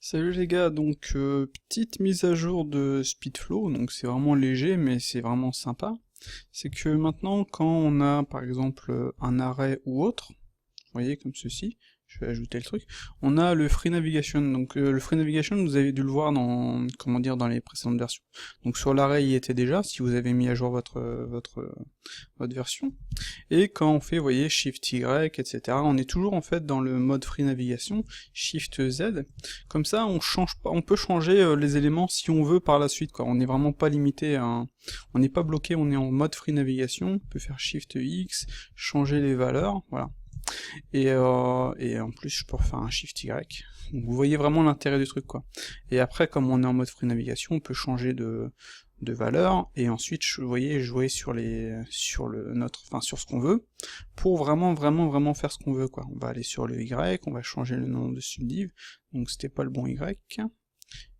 Salut les gars, donc petite mise à jour de Speedflow, donc c'est vraiment léger mais c'est vraiment sympa. C'est que maintenant quand on a par exemple un arrêt ou autre, vous voyez comme ceci, je vais ajouter le truc, on a le free navigation. Donc le free navigation, vous avez dû le voir dans, comment dire, dans les précédentes versions. Donc sur l'arrêt il y était déjà, si vous avez mis à jour votre version. Et quand on fait, vous voyez, Shift Y, etc., on est toujours en fait dans le mode free navigation, Shift Z. Comme ça, on change pas, on peut changer les éléments si on veut par la suite, quoi. On n'est vraiment pas limité à on n'est pas bloqué, on est en mode free navigation. On peut faire Shift X, changer les valeurs, voilà. Et en plus, je peux refaire un Shift Y. Donc vous voyez vraiment l'intérêt du truc, quoi. Et après, comme on est en mode free navigation, on peut changer de valeur, et ensuite, vous voyez, jouer sur sur ce qu'on veut, pour vraiment faire ce qu'on veut, quoi. On va aller sur le Y, on va changer le nom de subdiv, donc c'était pas le bon Y.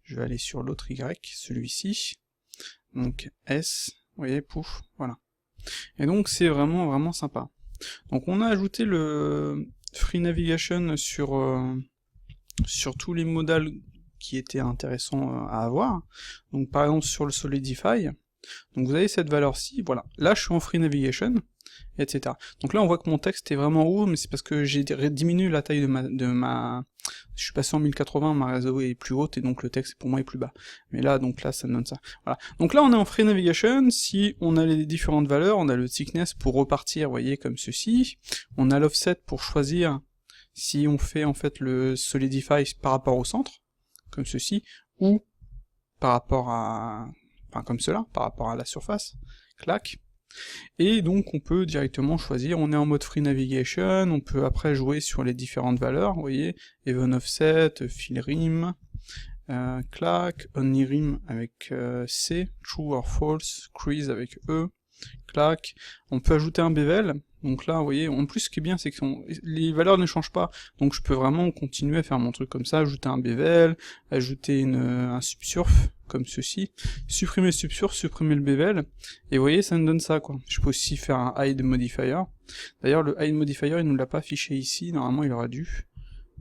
Je vais aller sur l'autre Y, celui-ci, donc S, vous voyez, pouf, voilà. Et donc c'est vraiment sympa. Donc on a ajouté le free navigation sur tous les modales qui étaient intéressants à avoir. Donc par exemple sur le Solidify, donc vous avez cette valeur-ci, voilà. Là je suis en free navigation, etc. Donc là on voit que mon texte est vraiment haut, mais c'est parce que j'ai diminué la taille de ma... Je suis passé en 1080, ma réseau est plus haute, et donc le texte pour moi est plus bas. Mais là, donc là, ça me donne ça. Voilà. Donc là on est en free navigation, si on a les différentes valeurs, on a le thickness pour repartir, vous voyez, comme ceci. On a l'offset pour choisir si on fait en fait le solidify par rapport au centre, comme ceci, ou par rapport à... enfin comme cela, par rapport à la surface, clac. Et donc on peut directement choisir, on est en mode free navigation, on peut après jouer sur les différentes valeurs, vous voyez, even offset, fill rim, clac, only rim avec C, true or false, crease avec E, clac, on peut ajouter un bevel. Donc là, vous voyez, en plus, ce qui est bien, c'est que les valeurs ne changent pas, donc je peux vraiment continuer à faire mon truc comme ça, ajouter un bevel, ajouter un subsurf, comme ceci, supprimer le subsurf, supprimer le bevel, et vous voyez, ça me donne ça, quoi. Je peux aussi faire un hide modifier. D'ailleurs, le hide modifier, il nous l'a pas affiché ici, normalement il aurait dû.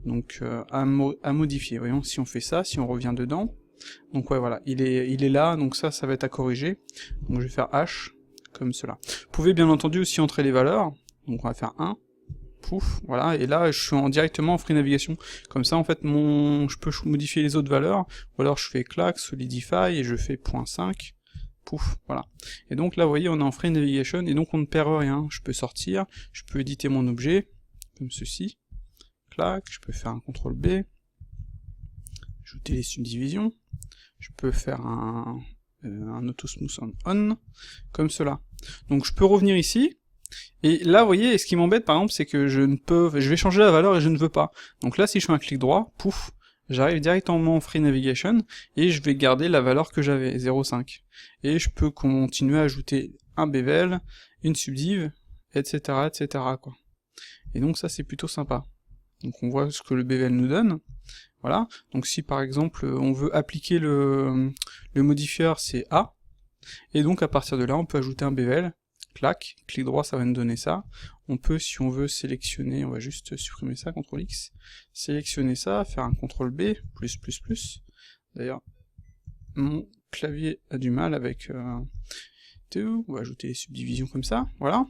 Donc, à modifier, voyons, si on fait ça, si on revient dedans, donc ouais, voilà, il est là, donc ça va être à corriger, donc je vais faire H, comme cela. Vous pouvez bien entendu aussi entrer les valeurs, donc on va faire 1, pouf, voilà, et là je suis directement en free navigation, comme ça en fait je peux modifier les autres valeurs, ou alors je fais clac, solidify, et je fais .5, pouf, voilà. Et donc là vous voyez on est en free navigation, et donc on ne perd rien, je peux sortir, je peux éditer mon objet, comme ceci, clac, je peux faire un CTRL B, ajouter les subdivisions, je peux faire un auto smooth on, comme cela. Donc je peux revenir ici, et là vous voyez, ce qui m'embête par exemple, c'est que je vais changer la valeur et je ne veux pas. Donc là si je fais un clic droit, pouf, j'arrive directement en free navigation, et je vais garder la valeur que j'avais, 0,5. Et je peux continuer à ajouter un bevel, une subdiv, etc. quoi. Et donc ça c'est plutôt sympa. Donc on voit ce que le bevel nous donne. Voilà, donc si par exemple on veut appliquer le modifier, c'est A, et donc à partir de là on peut ajouter un bevel, clac, clic droit ça va nous donner ça, on peut si on veut sélectionner, on va juste supprimer ça, CTRL X, sélectionner ça, faire un CTRL B, d'ailleurs mon clavier a du mal avec on va ajouter les subdivisions comme ça, voilà,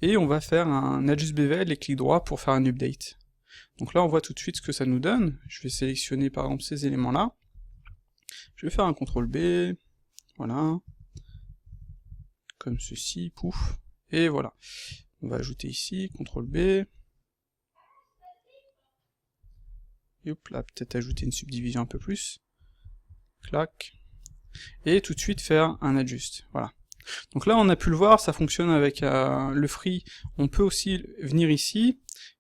et on va faire un adjust bevel et clic droit pour faire un update. Donc là on voit tout de suite ce que ça nous donne, je vais sélectionner par exemple ces éléments-là, je vais faire un CTRL B, voilà, comme ceci, pouf, et voilà. On va ajouter ici, CTRL B, et hop là, peut-être ajouter une subdivision un peu plus, clac, et tout de suite faire un adjust, voilà. Donc là on a pu le voir, ça fonctionne avec le free, on peut aussi venir ici,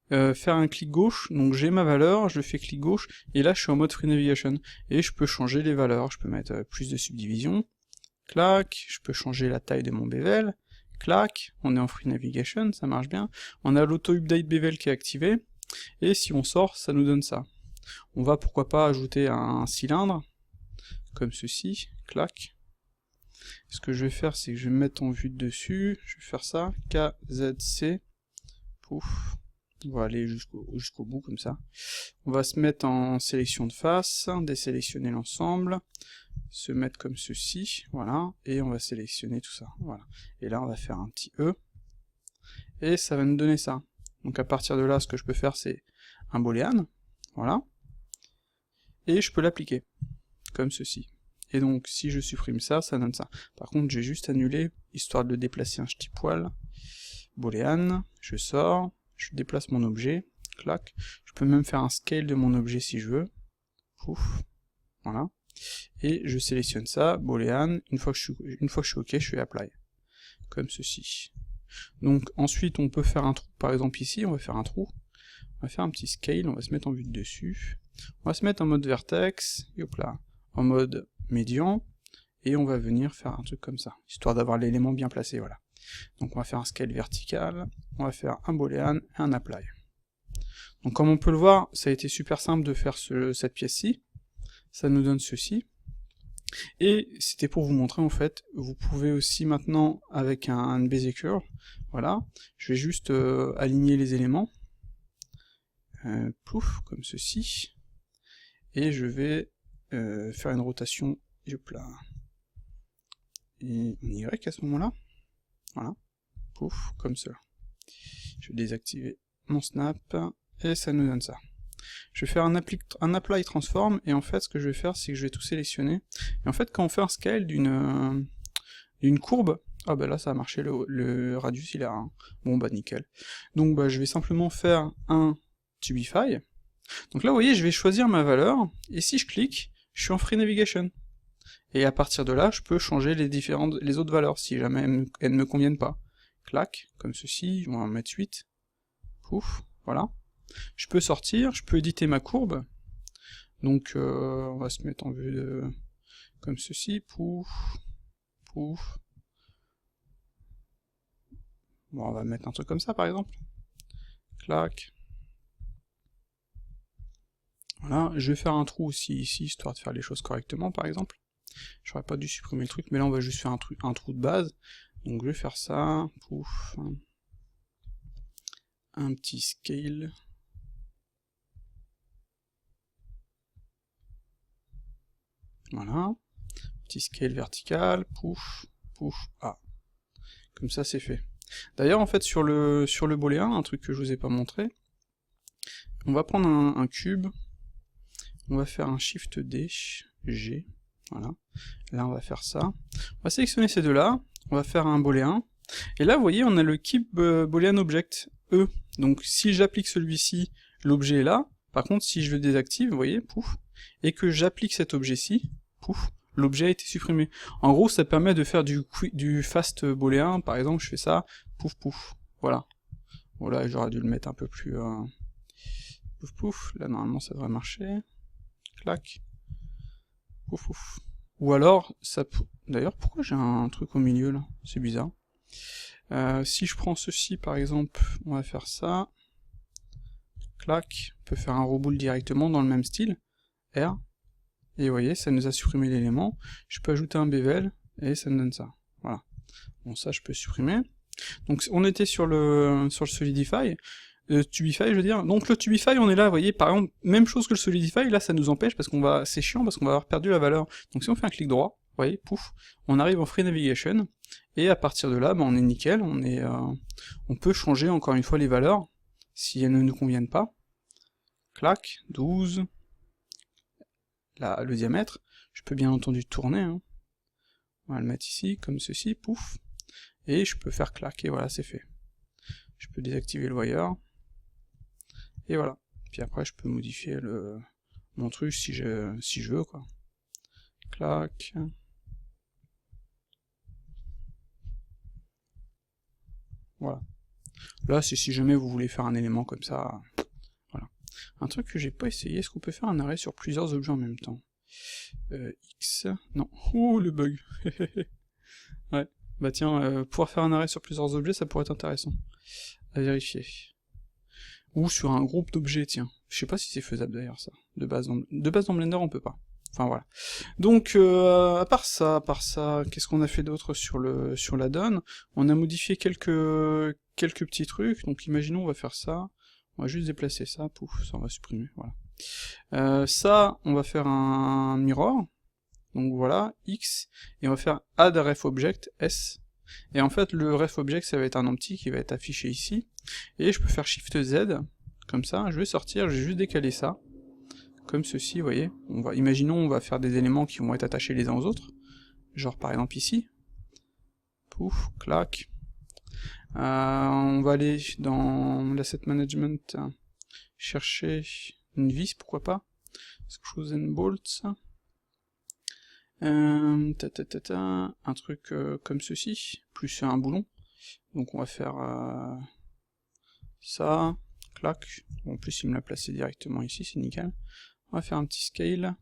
faire un clic gauche, donc j'ai ma valeur, je fais clic gauche, et là je suis en mode free navigation, et je peux changer les valeurs, je peux mettre plus de subdivisions, clac, je peux changer la taille de mon bevel, clac, on est en free navigation, ça marche bien, on a l'auto-update bevel qui est activé, et si on sort, ça nous donne ça. On va pourquoi pas ajouter un cylindre, comme ceci, clac. Ce que je vais faire, c'est que je vais me mettre en vue de dessus, je vais faire ça, KZC, pouf, On va aller jusqu'au bout comme ça. On va se mettre en sélection de face, désélectionner l'ensemble, se mettre comme ceci, voilà, et on va sélectionner tout ça, voilà. Et là on va faire un petit E, et ça va nous donner ça. Donc à partir de là, ce que je peux faire, c'est un boolean, voilà, et je peux l'appliquer, comme ceci. Et donc si je supprime ça, ça donne ça. Par contre, je vais juste annuler, histoire de le déplacer un petit poil, boolean, je sors, je déplace mon objet, clac, je peux même faire un scale de mon objet si je veux, pouf, voilà, et je sélectionne ça, boolean, une fois que je suis ok, je fais apply, comme ceci. Donc ensuite on peut faire un trou, par exemple ici, on va faire un trou, on va faire un petit scale, on va se mettre en vue de dessus, on va se mettre en mode vertex, et hop là, en mode médian, et on va venir faire un truc comme ça, histoire d'avoir l'élément bien placé, voilà. Donc on va faire un scale vertical, on va faire un boolean et un apply. Donc comme on peut le voir, ça a été super simple de faire cette pièce-ci, ça nous donne ceci, et c'était pour vous montrer en fait, vous pouvez aussi maintenant, avec un Bezier curve, voilà, je vais juste aligner les éléments, plouf, comme ceci, et je vais faire une rotation, hop là, et en Y à ce moment-là, voilà, pouf, comme cela. Je vais désactiver mon snap, et ça nous donne ça. Je vais faire un apply transform, et en fait ce que je vais faire, c'est que je vais tout sélectionner, et en fait quand on fait un scale d'une courbe, ah bah là ça a marché, le radius il est à 1, bon bah nickel. Donc bah je vais simplement faire un Tubify, donc là vous voyez je vais choisir ma valeur, et si je clique, je suis en free navigation. Et à partir de là, je peux changer les autres valeurs, si jamais elles ne me conviennent pas. Clac, comme ceci, on va en mettre 8. Pouf, voilà. Je peux sortir, je peux éditer ma courbe. Donc on va se mettre en vue de... comme ceci, pouf, pouf. Bon, on va mettre un truc comme ça par exemple. Clac. Voilà, je vais faire un trou aussi ici, histoire de faire les choses correctement par exemple. J'aurais pas dû supprimer le truc, mais là on va juste faire un trou de base. Donc je vais faire ça, pouf, un petit scale. Voilà, petit scale vertical, pouf, pouf, ah. Comme ça c'est fait. D'ailleurs en fait sur le booléen, un truc que je vous ai pas montré, on va prendre un cube, on va faire un Shift D, G, voilà, là on va faire ça, on va sélectionner ces deux-là, on va faire un booléen, et là vous voyez on a le keep boolean object, E, donc si j'applique celui-ci, l'objet est là, par contre si je le désactive, vous voyez, pouf, et que j'applique cet objet-ci, pouf, l'objet a été supprimé. En gros ça permet de faire du fast booléen, par exemple je fais ça, pouf pouf, voilà. Voilà, j'aurais dû le mettre un peu plus... pouf pouf, là normalement ça devrait marcher, clac, pouf pouf. Ou alors, ça... D'ailleurs, pourquoi j'ai un truc au milieu là? C'est bizarre. Si je prends ceci par exemple, on va faire ça, clac, on peut faire un roboule directement dans le même style, R, et vous voyez, ça nous a supprimé l'élément, je peux ajouter un bevel, et ça me donne ça, voilà. Bon ça je peux supprimer. Donc on était sur le Solidify, Tubify je veux dire, donc le Tubify on est là, vous voyez, par exemple, même chose que le Solidify, là ça nous empêche parce qu'on va, c'est chiant parce qu'on va avoir perdu la valeur. Donc si on fait un clic droit, vous voyez, pouf, on arrive en Free Navigation, et à partir de là, bah, on est nickel, on peut changer encore une fois les valeurs, si elles ne nous conviennent pas. Clac, 12, là, le diamètre, je peux bien entendu tourner, hein. On va le mettre ici, comme ceci, pouf, et je peux faire clac, et voilà, c'est fait. Je peux désactiver le wire, et voilà. Puis après, je peux modifier mon truc si je veux, quoi. Clac. Voilà. Là, c'est si jamais vous voulez faire un élément comme ça, voilà. Un truc que j'ai pas essayé, est-ce qu'on peut faire un arrêt sur plusieurs objets en même temps? X, non, oh le bug. Ouais, bah tiens, pouvoir faire un arrêt sur plusieurs objets, ça pourrait être intéressant, à vérifier. Ou sur un groupe d'objets, tiens. Je sais pas si c'est faisable d'ailleurs ça, de base dans Blender on peut pas. Enfin voilà. Donc à part ça, qu'est-ce qu'on a fait d'autre sur la donne? On a modifié quelques petits trucs, donc imaginons on va faire ça, On va juste déplacer ça, pouf, ça on va supprimer, voilà. Ça, on va faire un mirror, donc voilà, X, et on va faire add ref object, S, et en fait le ref object ça va être un empty qui va être affiché ici, et je peux faire Shift Z, comme ça, je vais sortir, je vais juste décaler ça, comme ceci, vous voyez, imaginons on va faire des éléments qui vont être attachés les uns aux autres, genre par exemple ici, pouf, clac, on va aller dans l'asset management, chercher une vis, pourquoi pas, screws and bolts, un truc comme ceci, plus un boulon, donc on va faire ça, clac, en plus il me l'a placé directement ici, c'est nickel, on va faire un petit scale,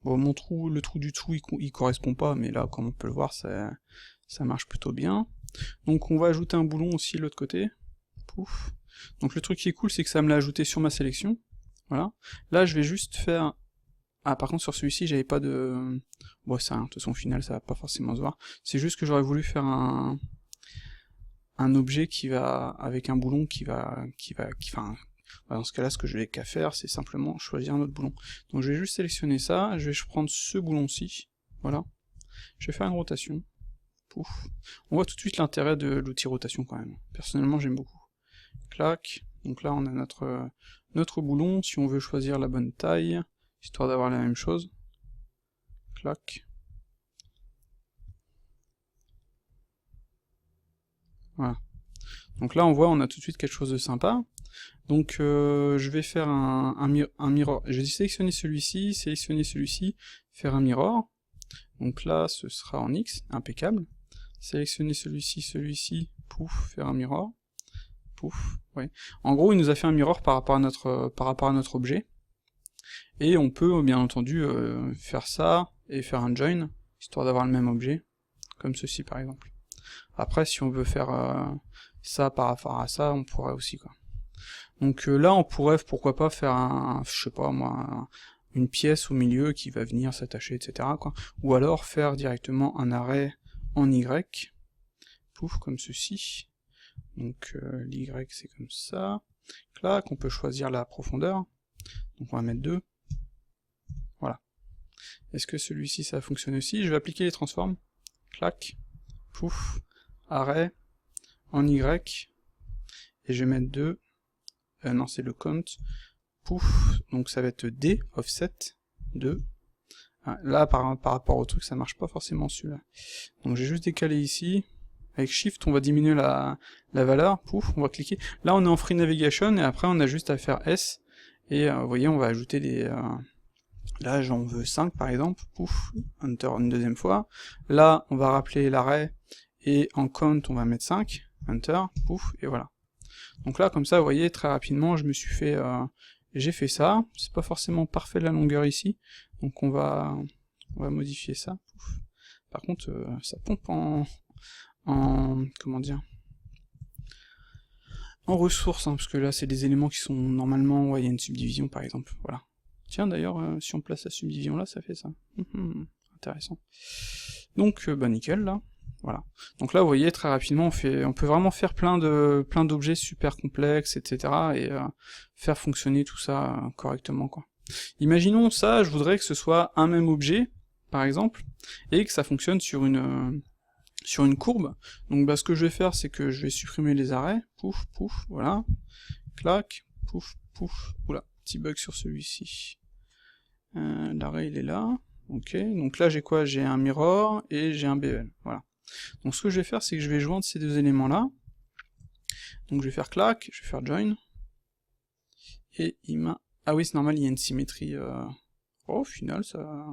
bon le trou du trou il correspond pas, mais là comme on peut le voir ça marche plutôt bien, donc on va ajouter un boulon aussi de l'autre côté, pouf, donc le truc qui est cool c'est que ça me l'a ajouté sur ma sélection, voilà, là je vais juste faire, ah par contre sur celui-ci j'avais pas de, bon ça, de toute façon au final ça va pas forcément se voir, c'est juste que j'aurais voulu faire un objet qui va, avec un boulon enfin, dans ce cas-là ce que je n'ai qu'à faire c'est simplement choisir un autre boulon, donc je vais juste sélectionner ça, je vais prendre ce boulon-ci, voilà, je vais faire une rotation, pouf, on voit tout de suite l'intérêt de l'outil rotation quand même, personnellement j'aime beaucoup, clac, donc là on a notre boulon, si on veut choisir la bonne taille, histoire d'avoir la même chose, clac, voilà, donc là on voit on a tout de suite quelque chose de sympa, donc je vais faire un mirror, je vais sélectionner celui-ci, faire un mirror, donc là ce sera en X, impeccable, sélectionner celui-ci, pouf, faire un mirror, pouf, ouais, en gros il nous a fait un mirror par rapport à notre objet, et on peut bien entendu faire ça, et faire un join, histoire d'avoir le même objet, comme ceci par exemple. Après si on veut faire ça par rapport à ça, on pourrait aussi quoi. Donc là on pourrait pourquoi pas faire je sais pas moi, une pièce au milieu qui va venir s'attacher, etc. quoi. Ou alors faire directement un arrêt en Y, pouf, comme ceci. Donc l'Y c'est comme ça. Clac, on peut choisir la profondeur. Donc on va mettre 2. Voilà. Est-ce que celui-ci ça fonctionne aussi? Je vais appliquer les transforms. Clac, pouf, arrêt, en Y, et je vais mettre 2. Non, c'est le count. Pouf, donc ça va être D, offset, 2. Ah, là, par rapport au truc, ça marche pas forcément celui-là. Donc j'ai juste décalé ici. Avec Shift, on va diminuer la valeur. Pouf, on va cliquer. Là, on est en Free Navigation, et après, on a juste à faire S. Et vous voyez, on va ajouter des... là, j'en veux 5, par exemple. Pouf, Enter une deuxième fois. Là, on va rappeler l'arrêt, et en count, on va mettre 5. Enter, pouf, et voilà. Donc là, comme ça, vous voyez, très rapidement, je me suis fait... j'ai fait ça, c'est pas forcément parfait la longueur ici, donc on va modifier ça. Pouf. Par contre, ça pompe comment dire, en ressources, hein, parce que là, c'est des éléments qui sont normalement... Ouais, il y a une subdivision, par exemple, voilà. Tiens, d'ailleurs, si on place la subdivision là, ça fait ça. Intéressant. Donc, bah nickel, là. Voilà. Donc là, vous voyez, très rapidement, on peut vraiment faire plein d'objets super complexes, etc., et faire fonctionner tout ça correctement, quoi. Imaginons ça, je voudrais que ce soit un même objet, par exemple, et que ça fonctionne sur une courbe. Donc bah, ce que je vais faire, c'est que je vais supprimer les arrêts, pouf, pouf, voilà, clac, pouf, pouf, oula, petit bug sur celui-ci. L'arrêt, il est là, ok, donc là j'ai quoi? J'ai un mirror, et j'ai un BL, voilà. Donc ce que je vais faire, c'est que je vais joindre ces deux éléments-là. Donc je vais faire clac, je vais faire join. Et il m'a... Ah oui, c'est normal, il y a une symétrie... Oh, au final, ça...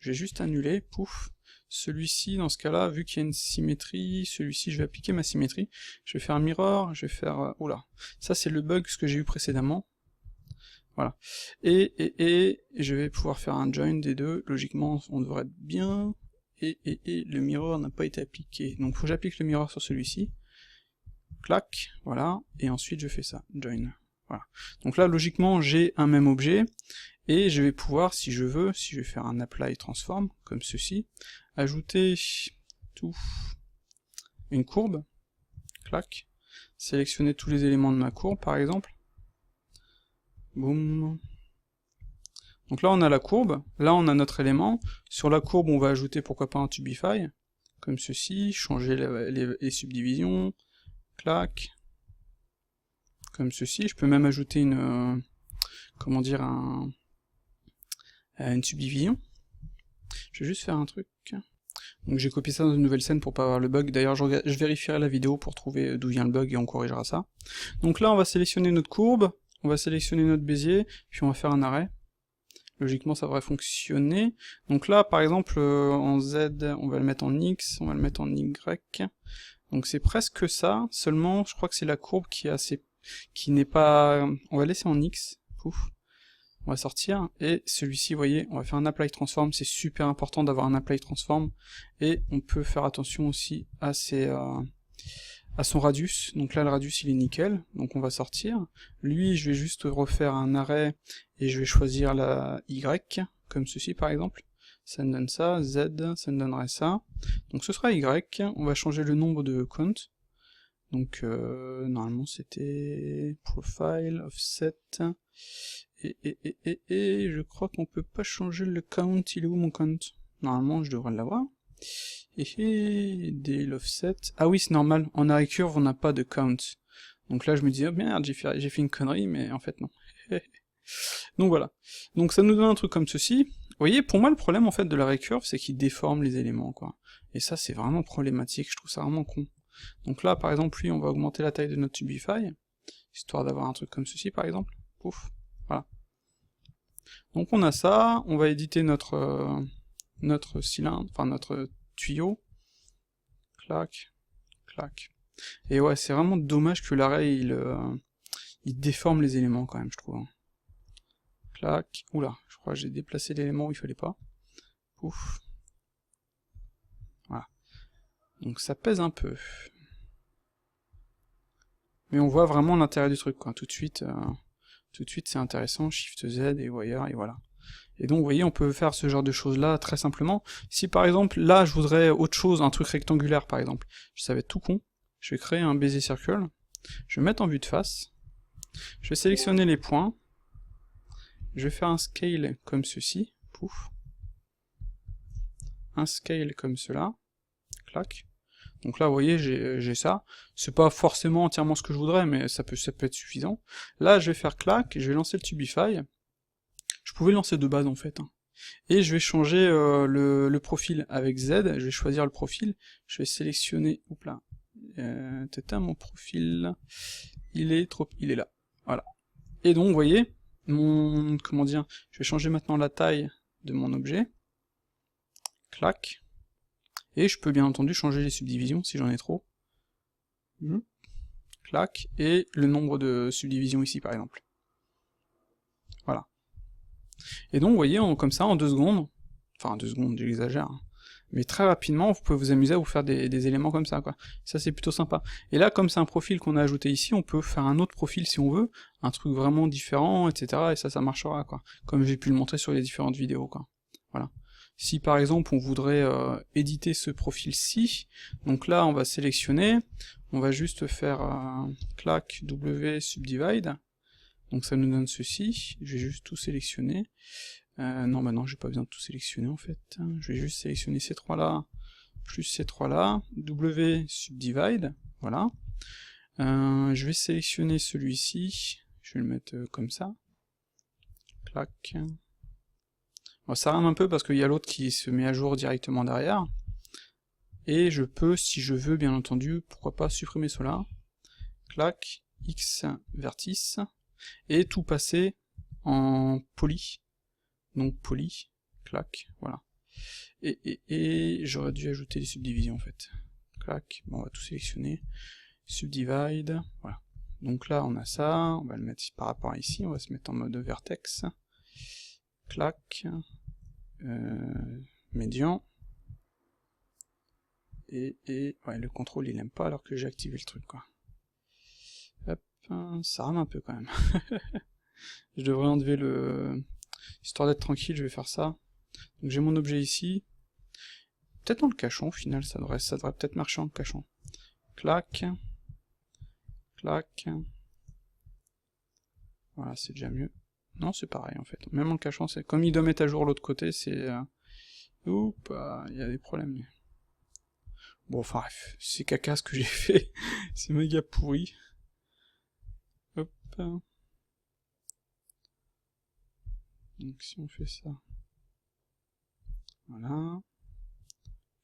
Je vais juste annuler, pouf. Celui-ci, dans ce cas-là, vu qu'il y a une symétrie, celui-ci, je vais appliquer ma symétrie. Je vais faire un mirror, je vais faire... Oula. Ça, c'est le bug ce que j'ai eu précédemment. Voilà. Et je vais pouvoir faire un join des deux. Logiquement, on devrait être bien... Et le mirror n'a pas été appliqué. Donc faut que j'applique le mirror sur celui-ci. Clac, voilà, et ensuite je fais ça, join. Voilà. Donc là, logiquement, j'ai un même objet, et je vais pouvoir, si je veux, si je vais faire un apply transform, comme ceci, ajouter tout une courbe, clac, sélectionner tous les éléments de ma courbe, par exemple. Boum. Donc là, on a la courbe, là, on a notre élément. Sur la courbe, on va ajouter, pourquoi pas, un Tubify, comme ceci, changer les subdivisions, clac, comme ceci. Je peux même ajouter une, comment dire, une subdivision. Je vais juste faire un truc. Donc j'ai copié ça dans une nouvelle scène pour pas avoir le bug. D'ailleurs, je vérifierai la vidéo pour trouver d'où vient le bug et on corrigera ça. Donc là, on va sélectionner notre courbe, on va sélectionner notre bézier, puis on va faire un arrêt. Logiquement, ça devrait fonctionner. Donc là, par exemple, en Z, on va le mettre en X, on va le mettre en Y. Donc c'est presque ça, seulement, je crois que c'est la courbe qui n'est pas... On va laisser en X, pouf. On va sortir, et celui-ci, vous voyez, on va faire un Apply Transform, c'est super important d'avoir un Apply Transform, et on peut faire attention aussi à son radius. Donc là, le radius, il est nickel, donc on va sortir. Lui, je vais juste refaire un arrêt, et je vais choisir la Y, comme ceci par exemple. Ça me donne ça, Z, ça me donnerait ça. Donc ce sera Y, on va changer le nombre de count. Donc normalement c'était profile, offset, et je crois qu'on peut pas changer le count. Il est où mon count? Normalement je devrais l'avoir. Et dès l'offset, ah oui c'est normal, en array curve on n'a pas de count. Donc là je me disais, oh merde, j'ai fait une connerie, mais en fait non. Donc voilà, donc ça nous donne un truc comme ceci. Vous voyez, pour moi le problème en fait de l'array curve, c'est qu'il déforme les éléments, quoi. Et ça c'est vraiment problématique, je trouve ça vraiment con. Donc là par exemple, lui on va augmenter la taille de notre Tubify, histoire d'avoir un truc comme ceci par exemple, pouf, voilà. Donc on a ça, on va éditer notre cylindre, enfin notre tuyau, clac, clac. Et ouais, c'est vraiment dommage que l'array il déforme les éléments quand même, je trouve. Clac, oula, je crois que j'ai déplacé l'élément où il fallait pas. Pouf. Voilà. Donc ça pèse un peu. Mais on voit vraiment l'intérêt du truc, quoi. Tout de suite c'est intéressant, Shift Z et Wire, et voilà. Et donc vous voyez, on peut faire ce genre de choses là très simplement. Si par exemple, là je voudrais autre chose, un truc rectangulaire par exemple, ça va être tout con, je vais créer un Bezier Circle, je vais mettre en vue de face, je vais sélectionner les points, je vais faire un scale comme ceci, pouf, un scale comme cela, clac. Donc là vous voyez, j'ai ça, c'est pas forcément entièrement ce que je voudrais, mais ça peut être suffisant. Là je vais faire clac, je vais lancer le Tubify, je pouvais le lancer de base en fait, hein. Et je vais changer le profil avec Z, je vais choisir le profil, je vais sélectionner, oups là, mon profil, il est là, voilà. Et donc, vous voyez, comment dire, je vais changer maintenant la taille de mon objet, clac, et je peux bien entendu changer les subdivisions si j'en ai trop, clac, et le nombre de subdivisions ici par exemple. Voilà. Et donc, vous voyez, comme ça, en 2 secondes, enfin 2 secondes, j'exagère, hein, mais très rapidement, vous pouvez vous amuser à vous faire des éléments comme ça, quoi. Ça, c'est plutôt sympa. Et là, comme c'est un profil qu'on a ajouté ici, on peut faire un autre profil si on veut, un truc vraiment différent, etc., et ça marchera, quoi. Comme j'ai pu le montrer sur les différentes vidéos, quoi. Voilà. Si par exemple, on voudrait éditer ce profil-ci, donc là, on va sélectionner, on va juste faire clac, W, subdivide, donc ça nous donne ceci, je vais juste tout sélectionner. Non, bah non, j'ai pas besoin de tout sélectionner en fait. Je vais juste sélectionner ces trois là, plus ces trois là, W subdivide, voilà. Je vais sélectionner celui-ci, je vais le mettre comme ça. Clac. Bon, ça rame un peu parce qu'il y a l'autre qui se met à jour directement derrière. Et je peux, si je veux, bien entendu, pourquoi pas supprimer cela. Clac, X vertice, et tout passer en poly. Donc poly, clac, voilà. Et j'aurais dû ajouter les subdivisions en fait. Clac, bon, on va tout sélectionner. Subdivide, voilà. Donc là on a ça, on va le mettre par rapport à ici, on va se mettre en mode vertex. Clac, médian. Et ouais, le contrôle il aime pas alors que j'ai activé le truc, quoi. Hop, ça rame un peu quand même. Je devrais enlever le... Histoire d'être tranquille, je vais faire ça. Donc j'ai mon objet ici. Peut-être en le cachant, au final, ça devrait peut-être marcher en le cachant. Clac. clac. Voilà, c'est déjà mieux. Non, c'est pareil en fait. Même en le cachant, c'est comme il doit mettre à jour l'autre côté, c'est... Oups, il y a des problèmes. Bon, enfin bref, c'est caca ce que j'ai fait. C'est méga pourri. Hop. Donc si on fait ça... Voilà.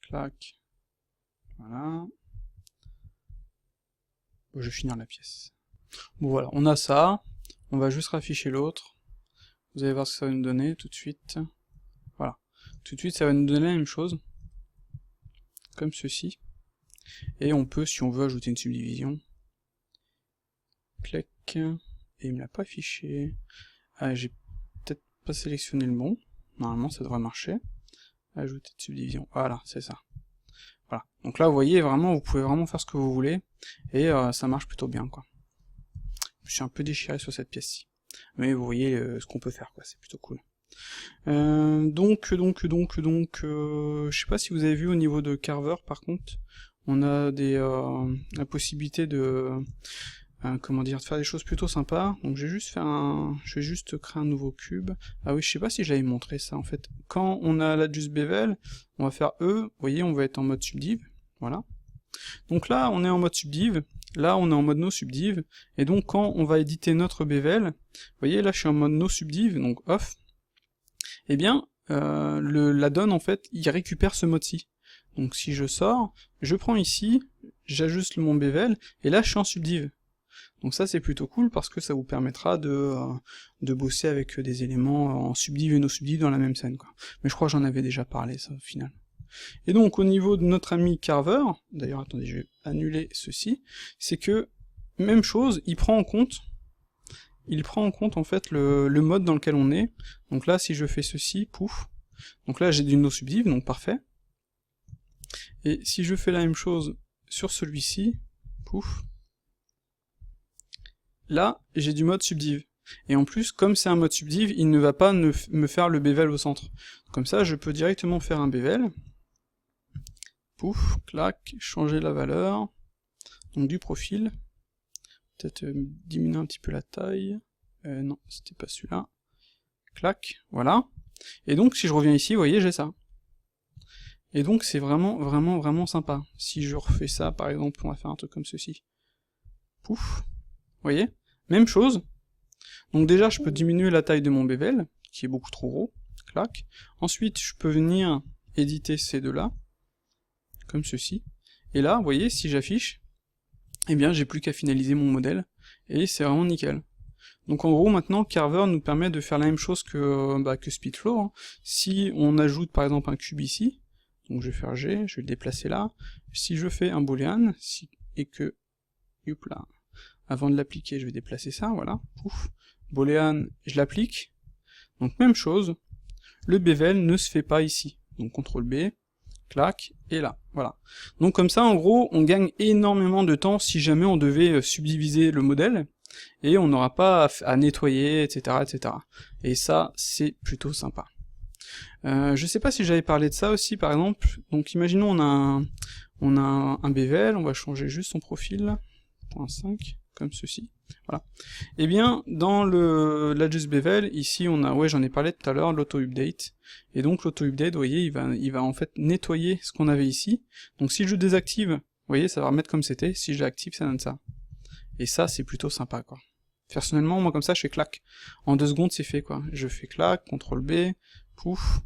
Clac. Voilà. Bon, je vais finir la pièce. Bon voilà, on a ça. On va juste rafficher l'autre. Vous allez voir ce que ça va nous donner tout de suite. Voilà. Tout de suite, ça va nous donner la même chose. Comme ceci. Et on peut, si on veut, ajouter une subdivision. Clic. Et il me l'a pas affiché. Ah, j'ai peut-être pas sélectionné le bon. Normalement, ça devrait marcher. Ajouter de subdivision. Voilà, c'est ça. Voilà. Donc là, vous voyez, vraiment, vous pouvez vraiment faire ce que vous voulez. Et ça marche plutôt bien, quoi. Je suis un peu déchiré sur cette pièce-ci. Mais vous voyez ce qu'on peut faire, quoi. C'est plutôt cool. Donc, je sais pas si vous avez vu au niveau de Carver, par contre, on a la possibilité de, comment dire, de faire des choses plutôt sympas. Donc je vais juste créer un nouveau cube. Ah oui, je sais pas si j'avais montré ça, en fait. Quand on a l'adjust bevel, on va faire E, vous voyez, on va être en mode subdiv, voilà. Donc là, on est en mode subdiv, là, on est en mode no subdiv, et donc quand on va éditer notre bevel, vous voyez, là, je suis en mode no subdiv, donc off, eh bien, la donne, en fait, il récupère ce mode-ci. Donc si je sors, je prends ici, j'ajuste mon bevel, et là, je suis en subdiv. Donc ça, c'est plutôt cool, parce que ça vous permettra de bosser avec des éléments en subdiv et no subdiv dans la même scène, quoi. Mais je crois que j'en avais déjà parlé, ça, au final. Et donc, au niveau de notre ami Carver, d'ailleurs, attendez, je vais annuler ceci, c'est que, même chose, il prend en compte, en fait, le mode dans lequel on est. Donc là, si je fais ceci, pouf, donc là, j'ai du no subdiv, donc parfait. Et si je fais la même chose sur celui-ci, pouf, là, j'ai du mode subdiv. Et en plus, comme c'est un mode subdiv, il ne va pas me faire le bevel au centre. Comme ça, je peux directement faire un bevel, pouf, clac, changer la valeur, donc du profil, peut-être diminuer un petit peu la taille, non, c'était pas celui-là, clac, voilà, et donc si je reviens ici, vous voyez, j'ai ça. Et donc c'est vraiment sympa. Si je refais ça, par exemple, on va faire un truc comme ceci, pouf, vous voyez, même chose, donc déjà je peux diminuer la taille de mon bevel, qui est beaucoup trop gros, clac, ensuite je peux venir éditer ces deux-là, comme ceci, et là, vous voyez, si j'affiche, eh bien j'ai plus qu'à finaliser mon modèle, et c'est vraiment nickel. Donc en gros, maintenant, Carver nous permet de faire la même chose que Speedflow, hein. Si on ajoute par exemple un cube ici, donc je vais faire G, je vais le déplacer là, si je fais un boolean, et que, hop là, avant de l'appliquer, je vais déplacer ça, voilà, pouf, boolean, je l'applique, donc même chose, le bevel ne se fait pas ici, donc CTRL B, clac, et là, voilà. Donc comme ça, en gros, on gagne énormément de temps si jamais on devait subdiviser le modèle, et on n'aura pas à nettoyer, etc., etc. Et ça, c'est plutôt sympa. Je sais pas si j'avais parlé de ça aussi, par exemple, donc imaginons on a un bevel, on va changer juste son profil, .5, comme ceci, voilà. Et bien, dans l'adjust bevel, ici on a, ouais, j'en ai parlé tout à l'heure, l'auto-update, et donc l'auto-update, vous voyez, il va en fait nettoyer ce qu'on avait ici, donc si je désactive, vous voyez, ça va remettre comme c'était, si je l'active, ça donne ça. Et ça, c'est plutôt sympa, quoi. Personnellement, moi, comme ça, je fais clac. En 2 secondes, c'est fait, quoi. Je fais clac, CTRL B, pouf.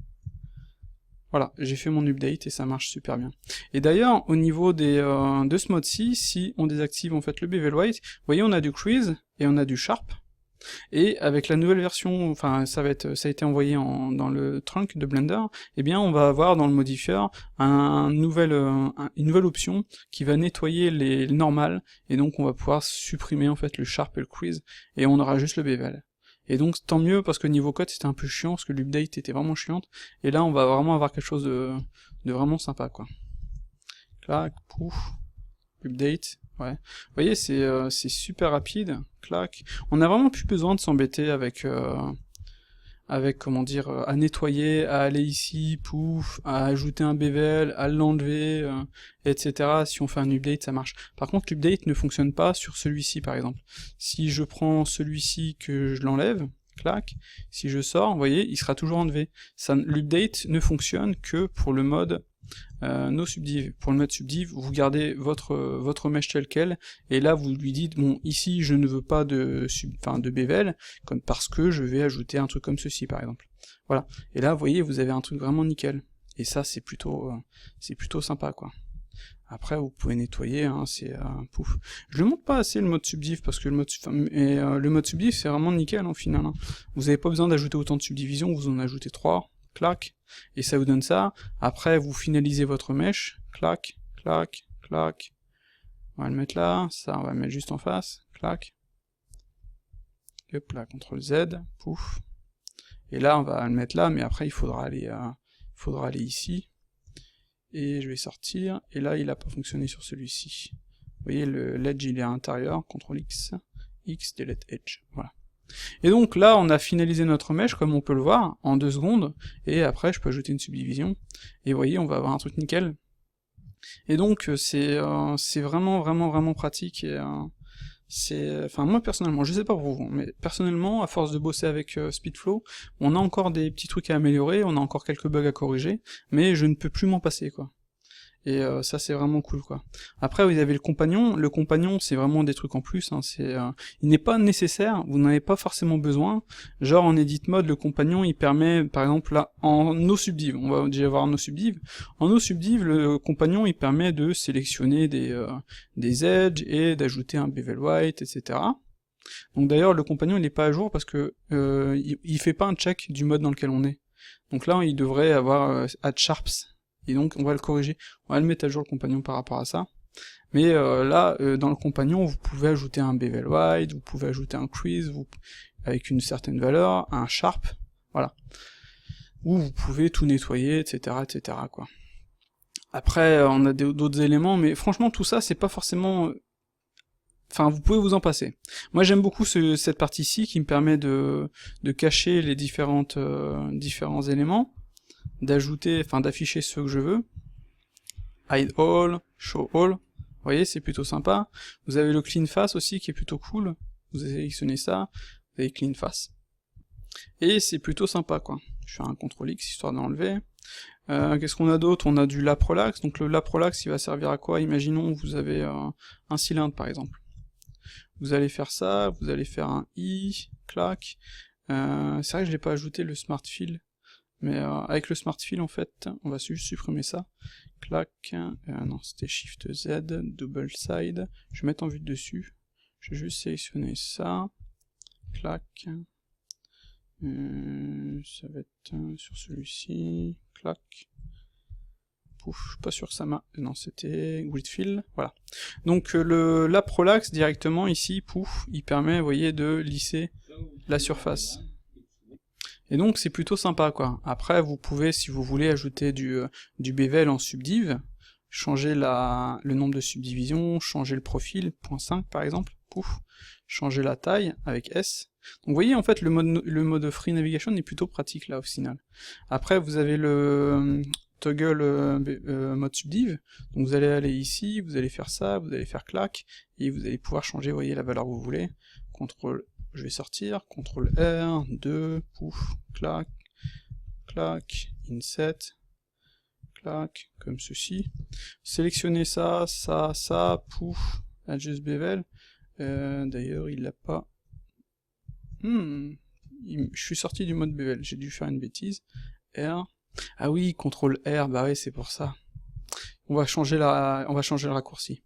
Voilà, j'ai fait mon update et ça marche super bien. Et d'ailleurs, au niveau de ce mode-ci, si on désactive, en fait, le bevel weight, vous voyez, on a du crease et on a du sharp. Et avec la nouvelle version, enfin ça a été envoyé dans le trunk de Blender, eh bien on va avoir dans le modifier une nouvelle option qui va nettoyer les normales, et donc on va pouvoir supprimer en fait le sharp et le crease, et on aura juste le bevel. Et donc tant mieux, parce que niveau code c'était un peu chiant, parce que l'update était vraiment chiante, et là on va vraiment avoir quelque chose de vraiment sympa, quoi. Clac, pouf, update, ouais. Vous voyez, c'est super rapide, clac. On a vraiment plus besoin de s'embêter avec avec, comment dire, à nettoyer, à aller ici, pouf, à ajouter un bevel, à l'enlever, etc. Si on fait un update, ça marche. Par contre, l'update ne fonctionne pas sur celui-ci, par exemple. Si je prends celui-ci, que je l'enlève, clac, si je sors, vous voyez, il sera toujours enlevé. L'update ne fonctionne que pour le mode no subdiv. Pour le mode subdiv, vous gardez votre mesh tel quel, et là vous lui dites, bon, ici je ne veux pas de bevel, comme parce que je vais ajouter un truc comme ceci par exemple. Voilà. Et là, vous voyez, vous avez un truc vraiment nickel. Et ça, c'est plutôt sympa, quoi. Après, vous pouvez nettoyer, hein, c'est pouf. Je ne montre pas assez le mode subdiv, parce que le mode subdiv, c'est vraiment nickel, en final. Hein. Vous n'avez pas besoin d'ajouter autant de subdivisions, vous en ajoutez 3, clac, et ça vous donne ça. Après, vous finalisez votre mesh, clac, clac, clac. On va le mettre là, ça, on va le mettre juste en face, clac. Hop là, CTRL Z, pouf. Et là, on va le mettre là, mais après, il faudra aller ici. Et je vais sortir, et là il n'a pas fonctionné sur celui-ci. Vous voyez, l'edge il est à l'intérieur, CTRL X, X, delete edge, voilà. Et donc là on a finalisé notre mesh, comme on peut le voir, en 2 secondes, et après je peux ajouter une subdivision, et vous voyez, on va avoir un truc nickel. Et donc c'est vraiment pratique, et enfin moi personnellement, je sais pas pour vous, mais personnellement, à force de bosser avec Speedflow, on a encore des petits trucs à améliorer, on a encore quelques bugs à corriger, mais je ne peux plus m'en passer, quoi. Et ça c'est vraiment cool, quoi. Après vous avez le compagnon c'est vraiment des trucs en plus, hein, il n'est pas nécessaire, vous n'en avez pas forcément besoin, genre en edit mode, le compagnon il permet, par exemple là, en no subdiv, on va déjà voir no subdiv, en no subdiv, le compagnon il permet de sélectionner des edges et d'ajouter un bevel white, etc. Donc d'ailleurs le compagnon il n'est pas à jour parce que il fait pas un check du mode dans lequel on est. Donc là il devrait avoir add sharps, et donc on va le corriger, on va le mettre à jour le compagnon par rapport à ça. Mais là, dans le compagnon, vous pouvez ajouter un bevel white, vous pouvez ajouter un crease avec une certaine valeur, un sharp, voilà. Ou vous pouvez tout nettoyer, etc., etc., quoi. Après, on a d'autres éléments, mais franchement, tout ça, c'est pas forcément... Enfin, vous pouvez vous en passer. Moi, j'aime beaucoup cette partie-ci, qui me permet de cacher les différents éléments, d'afficher ceux que je veux. Hide all, show all, vous voyez, c'est plutôt sympa. Vous avez le clean face aussi, qui est plutôt cool. Vous sélectionnez ça, vous avez clean face. Et c'est plutôt sympa, quoi. Je fais un CTRL X, histoire d'enlever. Qu'est-ce qu'on a d'autre? On a du lap relax, donc le lap relax, il va servir à quoi? Imaginons, vous avez un cylindre, par exemple. Vous allez faire ça, vous allez faire un I, clac. C'est vrai que je l'ai pas ajouté, le smart fill. Mais avec le smart fill, en fait, on va juste supprimer ça. Clac, non, c'était Shift Z, double side, je vais mettre en vue de dessus, je vais juste sélectionner ça, clac, ça va être sur celui-ci, clac, pouf, je suis pas sûr que ça m'a... non, c'était grid fill, voilà. Donc le lap relax directement ici, pouf, il permet, vous voyez, de lisser la surface. Et donc c'est plutôt sympa, quoi. Après vous pouvez, si vous voulez, ajouter du bevel en subdiv, changer le nombre de subdivisions, changer le profil, 0.5 par exemple, pouf, changer la taille avec S. Donc vous voyez, en fait, le mode free navigation est plutôt pratique là au final. Après vous avez le toggle mode subdiv, donc vous allez aller ici, vous allez faire ça, vous allez faire clac, et vous allez pouvoir changer, vous voyez, la valeur que vous voulez, je vais sortir, CTRL R, 2, pouf, clac, clac, inset, clac, comme ceci. Sélectionnez ça, pouf, adjust bevel. D'ailleurs, il l'a pas... je suis sorti du mode bevel, j'ai dû faire une bêtise. R. Ah oui, CTRL R, bah ouais, c'est pour ça. On va changer le raccourci.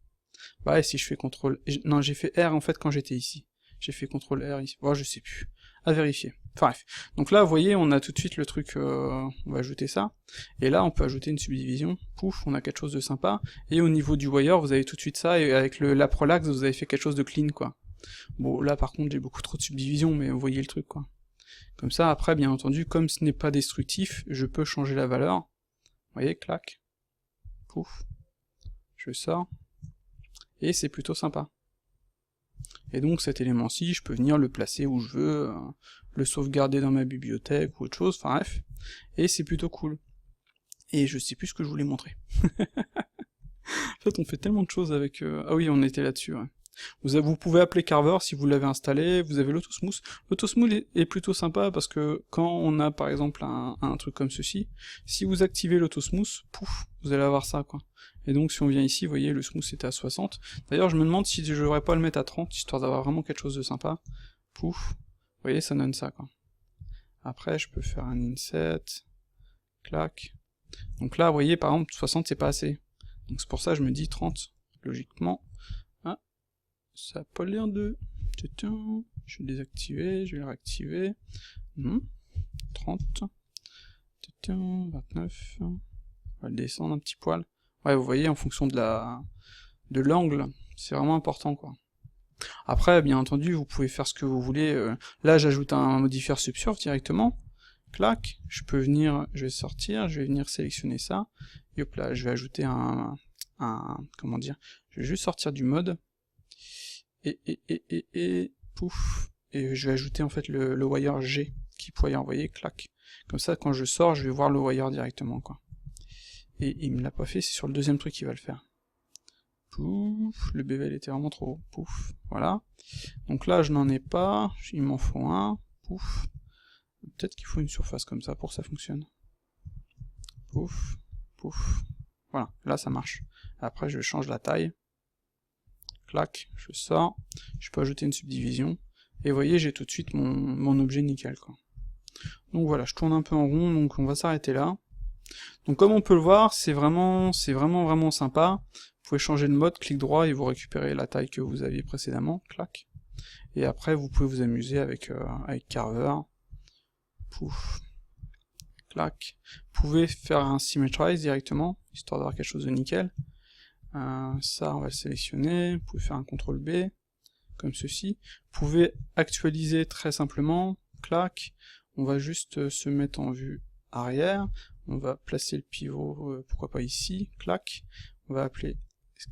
Bah ouais, si je fais CTRL... Non, j'ai fait R en fait quand j'étais ici. J'ai fait CTRL R ici. Oh, je sais plus. À vérifier. Enfin bref. Donc là, vous voyez, on a tout de suite le truc, on va ajouter ça. Et là, on peut ajouter une subdivision. Pouf, on a quelque chose de sympa. Et au niveau du wire, vous avez tout de suite ça, et avec le lap relax, vous avez fait quelque chose de clean, quoi. Bon, là, par contre, j'ai beaucoup trop de subdivisions, mais vous voyez le truc, quoi. Comme ça, après, bien entendu, comme ce n'est pas destructif, je peux changer la valeur. Vous voyez, clac. Pouf. Je sors. Et c'est plutôt sympa. Et donc cet élément-ci, je peux venir le placer où je veux, le sauvegarder dans ma bibliothèque ou autre chose, enfin bref, et c'est plutôt cool. Et je sais plus ce que je voulais montrer. En fait, on fait tellement de choses avec... Ah oui, on était là-dessus, ouais. Vous pouvez appeler Carver si vous l'avez installé, vous avez l'autosmooth. L'autosmooth est plutôt sympa parce que quand on a par exemple un truc comme ceci, si vous activez l'autosmooth, pouf, vous allez avoir ça, quoi. Et donc si on vient ici, vous voyez, le smooth était à 60. D'ailleurs, je me demande si je devrais pas le mettre à 30, histoire d'avoir vraiment quelque chose de sympa. Pouf, vous voyez, ça donne ça, quoi. Après, je peux faire un inset, clac. Donc là, vous voyez, par exemple, 60, c'est pas assez. Donc c'est pour ça que je me dis 30, logiquement. Ah, ça a pas l'air de... Je vais le désactiver, je vais le réactiver. 30. 29. On va le descendre un petit poil. Ouais, vous voyez, en fonction de l'angle, c'est vraiment important, quoi. Après, bien entendu, vous pouvez faire ce que vous voulez. Là, j'ajoute un modifier subsurf directement. Clac, je peux venir, je vais sortir, je vais venir sélectionner ça. Et hop là, je vais ajouter comment dire, je vais juste sortir du mode. Et pouf. Et je vais ajouter en fait le wire G, qui pourrait envoyer, clac. Comme ça, quand je sors, je vais voir le wire directement, quoi. Et il me l'a pas fait, c'est sur le deuxième truc qu'il va le faire. Pouf, le bevel était vraiment trop haut. Pouf, voilà. Donc là, je n'en ai pas, il m'en faut un. Pouf. Peut-être qu'il faut une surface comme ça pour que ça fonctionne. Pouf, pouf. Voilà, là ça marche. Après, je change la taille. Clac, je sors. Je peux ajouter une subdivision. Et vous voyez, j'ai tout de suite mon objet nickel, quoi. Donc voilà, je tourne un peu en rond, donc on va s'arrêter là. Donc comme on peut le voir, c'est vraiment sympa. Vous pouvez changer de mode, clic droit, et vous récupérez la taille que vous aviez précédemment, clac. Et après, vous pouvez vous amuser avec Carver. Pouf. Clac. Vous pouvez faire un Symmetrize directement, histoire d'avoir quelque chose de nickel. Ça, on va le sélectionner. Vous pouvez faire un CTRL B, comme ceci. Vous pouvez actualiser très simplement. Clac. On va juste se mettre en vue arrière. On va placer le pivot, pourquoi pas ici. Clac. On va appeler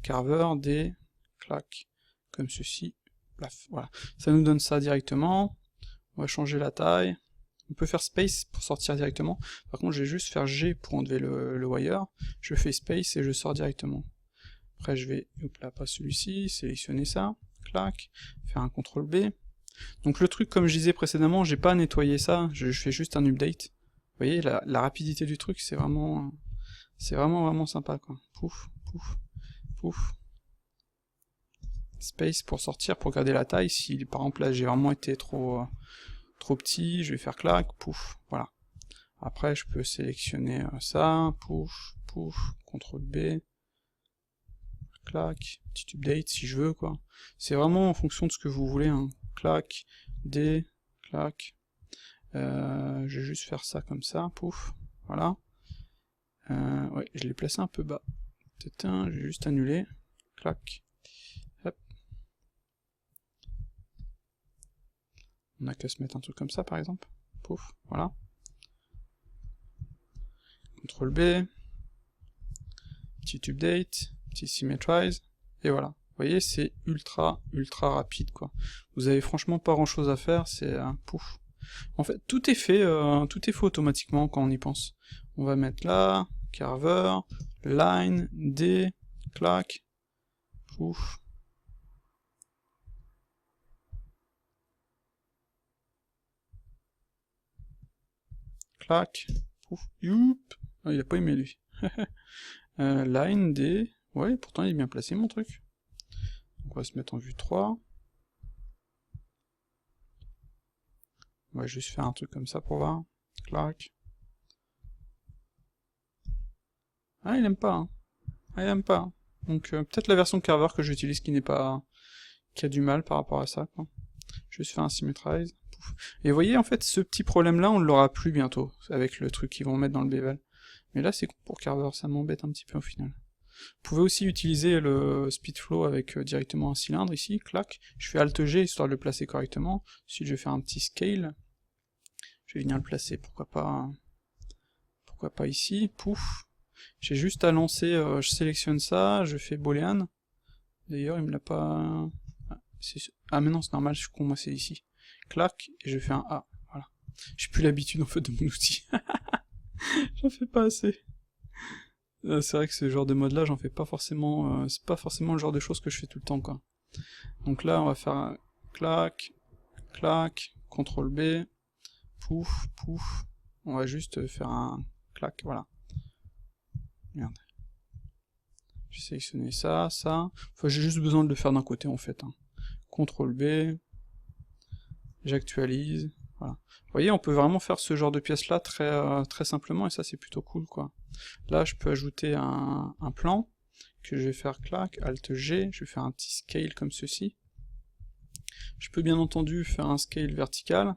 Carver D. Clac. Comme ceci. Plaf. Voilà. Ça nous donne ça directement. On va changer la taille. On peut faire space pour sortir directement. Par contre, je vais juste faire G pour enlever le wire. Je fais space et je sors directement. Après, je vais, hop là, pas celui-ci, sélectionner ça, clac, faire un CTRL B. Donc le truc, comme je disais précédemment, j'ai pas nettoyé ça, je fais juste un update. Vous voyez, la rapidité du truc, c'est vraiment sympa, quoi. Pouf, pouf, pouf. Space pour sortir, pour garder la taille. Si, par exemple, là, j'ai vraiment été trop petit, je vais faire clac, pouf, voilà. Après, je peux sélectionner ça, pouf, pouf, CTRL B, clac, petit update si je veux, quoi. C'est vraiment en fonction de ce que vous voulez, hein. Clac, D, clac. Je vais juste faire ça comme ça, pouf, voilà. Ouais, je l'ai placé un peu bas. Je vais juste annuler, clac. Hop. On n'a qu'à se mettre un truc comme ça, par exemple. Pouf, voilà. CTRL B, petit update, petit symmetrize, et voilà. Vous voyez, c'est ultra rapide, quoi. Vous avez franchement pas grand chose à faire, c'est pouf. En fait, tout est fait automatiquement quand on y pense. On va mettre là, Carver, line, D, clac, pouf. Clac, pouf, youp. Ah, il a pas aimé lui. Line, D, ouais, pourtant il est bien placé mon truc. Donc on va se mettre en vue 3. On va juste faire un truc comme ça pour voir. Clac. Ah, il aime pas, hein. Ah, il aime pas. Donc peut-être la version Carver que j'utilise qui a du mal par rapport à ça, quoi. Je vais juste faire un symmetrize. Pouf. Et vous voyez, en fait, ce petit problème-là, on l'aura plus bientôt, avec le truc qu'ils vont mettre dans le bevel. Mais là, c'est pour Carver, ça m'embête un petit peu au final. Vous pouvez aussi utiliser le speedflow avec directement un cylindre ici, clac. Je fais Alt G histoire de le placer correctement. Ensuite, je vais faire un petit scale. Je vais venir le placer, pourquoi pas ici, pouf. J'ai juste à lancer, je sélectionne ça, je fais boolean. D'ailleurs, il me l'a pas... Ah, Ah mais non, c'est normal, je suis con, moi c'est ici. Clac, et je fais un A, voilà. J'ai plus l'habitude en fait de mon outil. J'en fais pas assez. C'est vrai que ce genre de mode là, j'en fais pas forcément... c'est pas forcément le genre de choses que je fais tout le temps, quoi. Donc là, on va faire un clac, clac, CTRL B, pouf, pouf. On va juste faire un clac, voilà. Merde. J'ai sélectionné ça, ça. Enfin, j'ai juste besoin de le faire d'un côté, en fait. Hein. CTRL B, j'actualise, voilà. Vous voyez, on peut vraiment faire ce genre de pièces-là très simplement, et ça, c'est plutôt cool, quoi. Là, je peux ajouter un plan, que je vais faire clac, Alt G, je vais faire un petit scale comme ceci. Je peux bien entendu faire un scale vertical,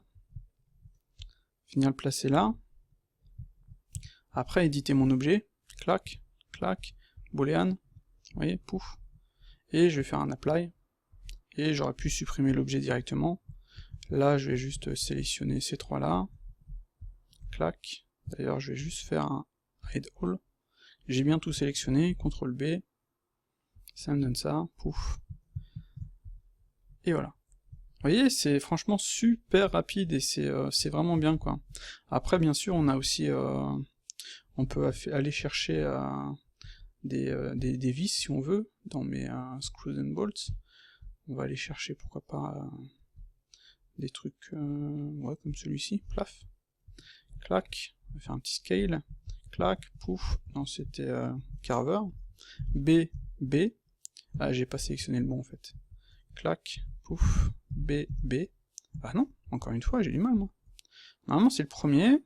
venir le placer là. Après, éditer mon objet, clac, clac, boolean, vous voyez, pouf. Et je vais faire un apply, et j'aurais pu supprimer l'objet directement. Là, je vais juste sélectionner ces trois-là, clac. D'ailleurs, je vais juste faire un hide all. J'ai bien tout sélectionné, CTRL B, ça me donne ça, pouf. Et voilà. Vous voyez, c'est franchement super rapide et c'est vraiment bien, quoi. Après, bien sûr, on a aussi... on peut aller chercher des vis, si on veut, dans mes screws and bolts. On va aller chercher, pourquoi pas, des trucs ouais, comme celui-ci, plaf. Clac, on va faire un petit scale. Clac, pouf, non, c'était carver. B, B. Ah, j'ai pas sélectionné le bon, en fait. Clac, pouf, B, B. Ah non, encore une fois, j'ai du mal, moi. Normalement, c'est le premier,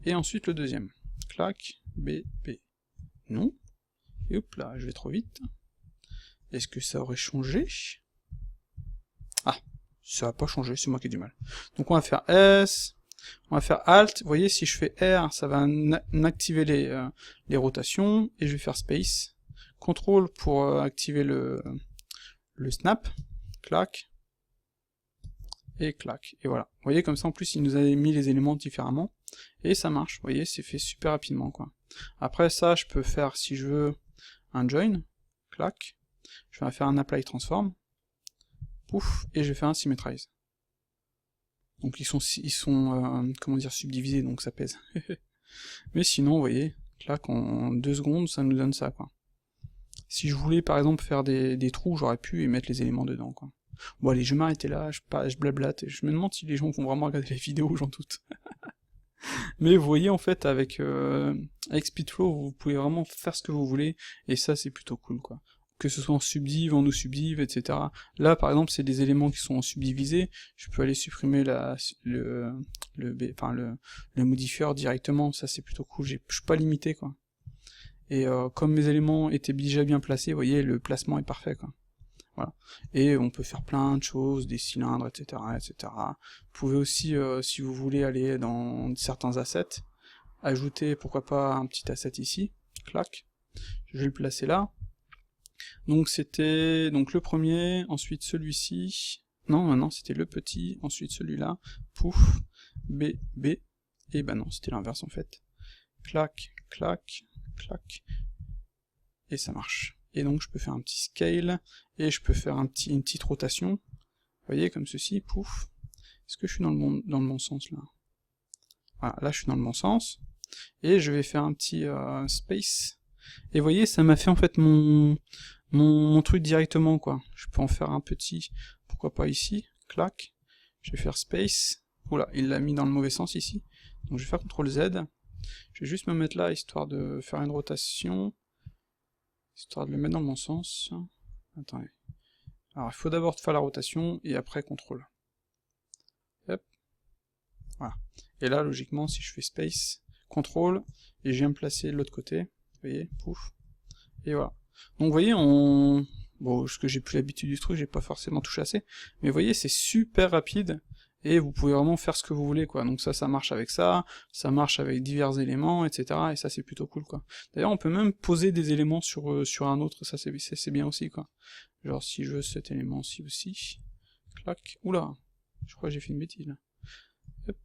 et ensuite le deuxième. Clac, B, B. Non. Et hop là, je vais trop vite. Est-ce que ça aurait changé? Ah, ça a pas changé, c'est moi qui ai du mal. Donc on va faire S, on va faire Alt, vous voyez, si je fais R, ça va activer les rotations, et je vais faire Space. CTRL pour activer le snap, clac, et clac, et voilà. Vous voyez, comme ça, en plus, il nous a mis les éléments différemment, et ça marche, vous voyez, c'est fait super rapidement, quoi. Après ça, je peux faire, si je veux, un join, clac, je vais faire un apply transform, pouf, et je vais faire un symmetrize. Donc ils sont comment dire, subdivisés, donc ça pèse. Mais sinon, vous voyez, clac, en 2 secondes, ça nous donne ça, quoi. Si je voulais, par exemple, faire des trous, j'aurais pu y mettre les éléments dedans, quoi. Bon allez, je vais m'arrêter là, je blablate, et je me demande si les gens vont vraiment regarder les vidéos, j'en doute. Mais vous voyez, en fait, avec SpeedFlow, vous pouvez vraiment faire ce que vous voulez, et ça, c'est plutôt cool, quoi. Que ce soit en subdiv, en no-subdiv, etc. Là, par exemple, c'est des éléments qui sont subdivisés, je peux aller supprimer le modifier directement, ça c'est plutôt cool, je suis pas limité, quoi. Et comme mes éléments étaient déjà bien placés, vous voyez, le placement est parfait, quoi. Voilà. Et on peut faire plein de choses, des cylindres, etc., etc. Vous pouvez aussi, si vous voulez aller dans certains assets, ajouter, pourquoi pas, un petit asset ici, clac, je vais le placer là. Donc c'était donc le premier, ensuite celui-ci, non, c'était le petit, ensuite celui-là, pouf, B, B, et ben non, c'était l'inverse en fait. Clac, clac, clac, et ça marche. Et donc je peux faire un petit scale, et je peux faire une petite rotation, vous voyez, comme ceci, pouf. Est-ce que je suis dans le bon sens, là? Voilà, là je suis dans le bon sens, et je vais faire un petit space, et vous voyez, ça m'a fait en fait mon truc directement, quoi. Je peux en faire un petit, pourquoi pas ici, clac, je vais faire space, oula, il l'a mis dans le mauvais sens ici, donc je vais faire CTRL Z, je vais juste me mettre là, histoire de faire une rotation, histoire de le mettre dans le bon sens. Attendez. Alors il faut d'abord faire la rotation, et après CTRL. Hop. Voilà. Et là, logiquement, si je fais space, CTRL, et je viens me placer de l'autre côté, vous voyez, pouf, et voilà. Donc vous voyez, bon, parce que j'ai plus l'habitude du truc, j'ai pas forcément touché assez, mais vous voyez, c'est super rapide, et vous pouvez vraiment faire ce que vous voulez, quoi. Donc ça marche avec ça marche avec divers éléments, etc., et ça c'est plutôt cool, quoi. D'ailleurs, on peut même poser des éléments sur un autre, ça c'est bien aussi, quoi. Genre, si je veux cet élément-ci aussi, clac, oula, je crois que j'ai fait une bêtise, là. Hop,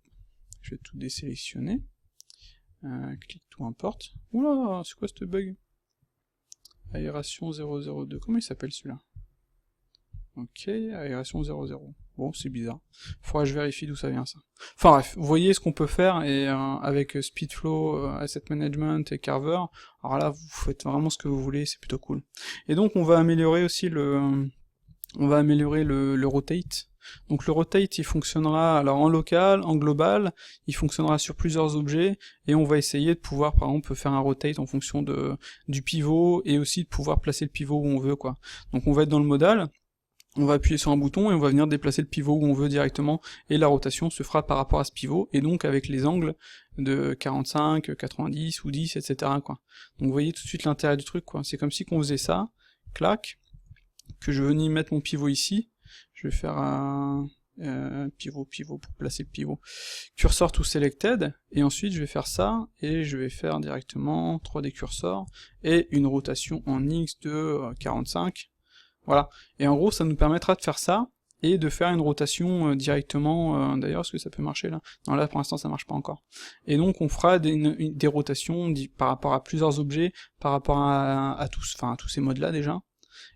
je vais tout désélectionner, clic tout importe, oula, c'est quoi ce bug? Aération 002, comment il s'appelle celui-là? Ok, aération 0,0. Bon, c'est bizarre. Faudra que je vérifie d'où ça vient, ça. Enfin bref, vous voyez ce qu'on peut faire, et avec Speedflow, Asset Management et Carver, alors là, vous faites vraiment ce que vous voulez, c'est plutôt cool. Et donc, on va améliorer aussi le rotate. Donc le rotate, il fonctionnera alors en local, en global, il fonctionnera sur plusieurs objets, et on va essayer de pouvoir, par exemple, faire un rotate en fonction du pivot, et aussi de pouvoir placer le pivot où on veut, quoi. Donc on va être dans le modal, on va appuyer sur un bouton, et on va venir déplacer le pivot où on veut directement, et la rotation se fera par rapport à ce pivot, et donc avec les angles de 45, 90, ou 10, etc., quoi. Donc vous voyez tout de suite l'intérêt du truc, quoi. C'est comme si qu'on faisait ça, clac, que je venais mettre mon pivot ici, je vais faire un pivot pour placer le pivot, cursor to selected, et ensuite je vais faire ça, et je vais faire directement 3D cursor, et une rotation en X de 45, voilà, et en gros ça nous permettra de faire ça, et de faire une rotation directement, d'ailleurs est-ce que ça peut marcher là? Non, là pour l'instant ça marche pas encore. Et donc on fera des rotations par rapport à plusieurs objets, par rapport à tous ces modes là déjà,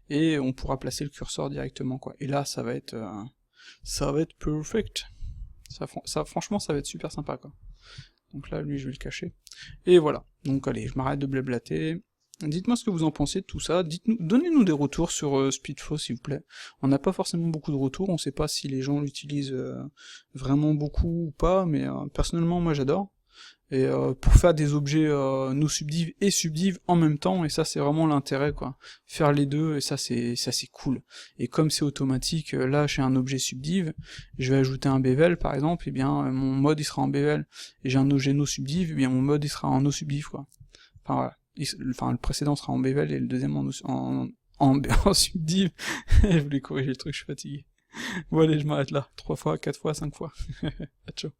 et on pourra placer le curseur directement, quoi. Et là, ça va être perfect. Ça, franchement, ça va être super sympa, quoi. Donc là, lui, je vais le cacher. Et voilà. Donc allez, je m'arrête de blablater. Dites-moi ce que vous en pensez de tout ça. Donnez-nous des retours sur Speedflow, s'il vous plaît. On n'a pas forcément beaucoup de retours, on sait pas si les gens l'utilisent vraiment beaucoup ou pas, mais personnellement, moi, j'adore. Et pour faire des objets no-subdiv et subdiv en même temps, et ça c'est vraiment l'intérêt, quoi. Faire les deux, et ça c'est cool. Et comme c'est automatique, là j'ai un objet subdiv, je vais ajouter un bevel par exemple, et bien mon mode il sera en bevel. Et j'ai un objet no-subdiv, et bien mon mode il sera en no-subdiv, quoi. Enfin voilà. Le précédent sera en bevel et le deuxième en subdiv. Je voulais corriger le truc, je suis fatigué. Bon allez, je m'arrête là. 3 fois, 4 fois, 5 fois. Ciao.